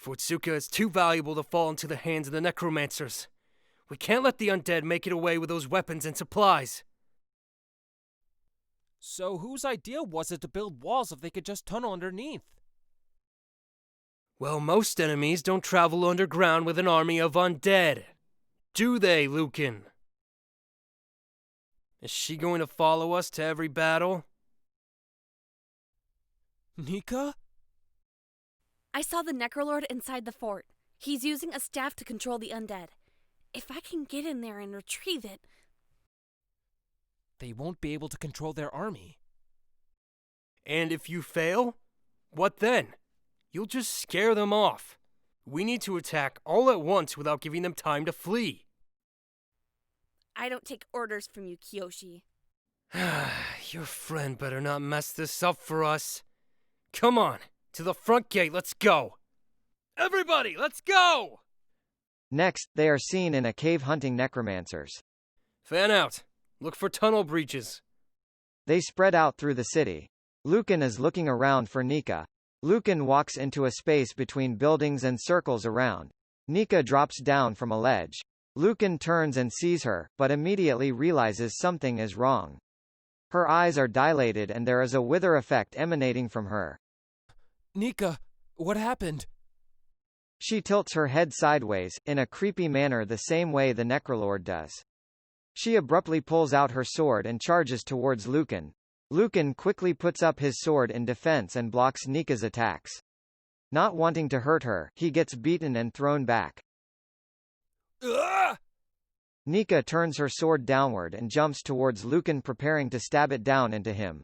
Fortsuka is too valuable to fall into the hands of the necromancers. We can't let the undead make it away with those weapons and supplies. So whose idea was it to build walls if they could just tunnel underneath? Well, most enemies don't travel underground with an army of undead. Do they, Lucan? Is she going to follow us to every battle? Nika? I saw the Necrolord inside the fort. He's using a staff to control the undead. If I can get in there and retrieve it... They won't be able to control their army. And if you fail, what then? You'll just scare them off. We need to attack all at once without giving them time to flee. I don't take orders from you, Kiyoshi. Your friend better not mess this up for us. Come on, to the front gate, let's go! Everybody, let's go! Next, they are seen in a cave hunting necromancers. Fan out. Look for tunnel breaches. They spread out through the city. Lucan is looking around for Nika. Lucan walks into a space between buildings and circles around. Nika drops down from a ledge. Lucan turns and sees her, but immediately realizes something is wrong. Her eyes are dilated and there is a wither effect emanating from her. Nika, what happened? She tilts her head sideways, in a creepy manner the same way the Necrolord does. She abruptly pulls out her sword and charges towards Lucan. Lucan quickly puts up his sword in defense and blocks Nika's attacks. Not wanting to hurt her, he gets beaten and thrown back. Ugh! Nika turns her sword downward and jumps towards Lucan, preparing to stab it down into him.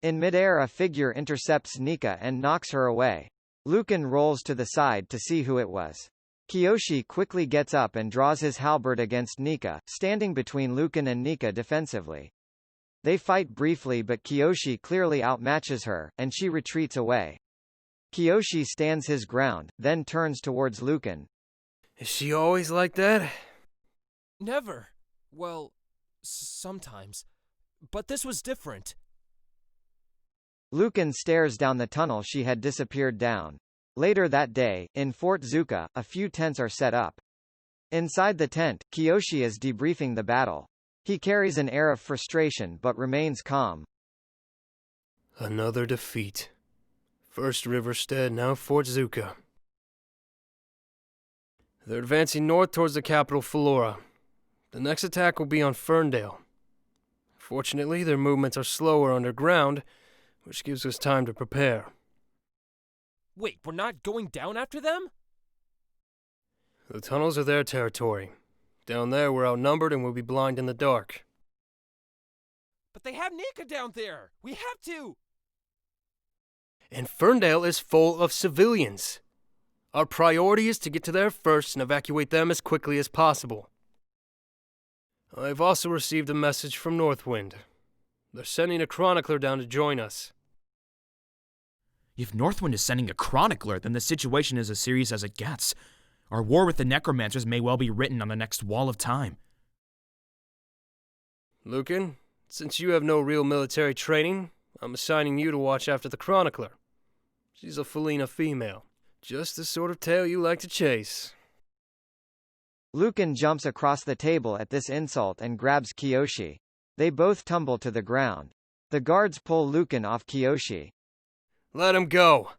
In midair, a figure intercepts Nika and knocks her away. Lucan rolls to the side to see who it was. Kiyoshi quickly gets up and draws his halberd against Nika, standing between Lucan and Nika defensively. They fight briefly, but Kiyoshi clearly outmatches her, and she retreats away. Kiyoshi stands his ground, then turns towards Lucan. Is she always like that? Never. Well, sometimes. But this was different. Lucan stares down the tunnel she had disappeared down. Later that day, in Fort Zuka, a few tents are set up. Inside the tent, Kiyoshi is debriefing the battle. He carries an air of frustration but remains calm. Another defeat. First Riverstead, now Fort Zuka. They're advancing north towards the capital, Flora. The next attack will be on Ferndale. Fortunately, their movements are slower underground, which gives us time to prepare. Wait, we're not going down after them? The tunnels are their territory. Down there, we're outnumbered and we'll be blind in the dark. But they have Nika down there! We have to! And Ferndale is full of civilians. Our priority is to get to there first and evacuate them as quickly as possible. I've also received a message from Northwind. They're sending a chronicler down to join us. If Northwind is sending a chronicler, then the situation is as serious as it gets. Our war with the necromancers may well be written on the next wall of time. Lucan, since you have no real military training, I'm assigning you to watch after the chronicler. She's a Felina female. Just the sort of tale you like to chase. Lucan jumps across the table at this insult and grabs Kiyoshi. They both tumble to the ground. The guards pull Lucan off Kiyoshi. Let him go.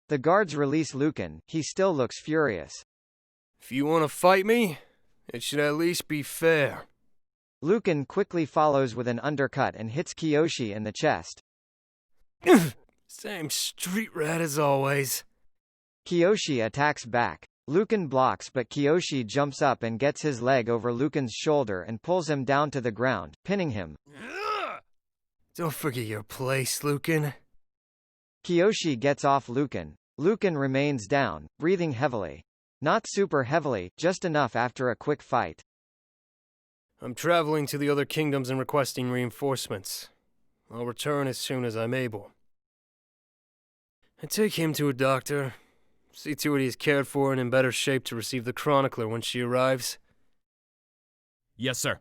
The guards release Lucan. He still looks furious. If you want to fight me, it should at least be fair. Lucan quickly follows with an undercut and hits Kiyoshi in the chest. Same street rat as always. Kiyoshi attacks back. Lucan blocks, but Kiyoshi jumps up and gets his leg over Lucan's shoulder and pulls him down to the ground, pinning him. Don't forget your place, Lucan. Kiyoshi gets off Lucan. Lucan remains down, breathing heavily. Not super heavily, just enough after a quick fight. I'm traveling to the other kingdoms and requesting reinforcements. I'll return as soon as I'm able. And take him to a doctor. See to it he is cared for and in better shape to receive the chronicler when she arrives. Yes, sir.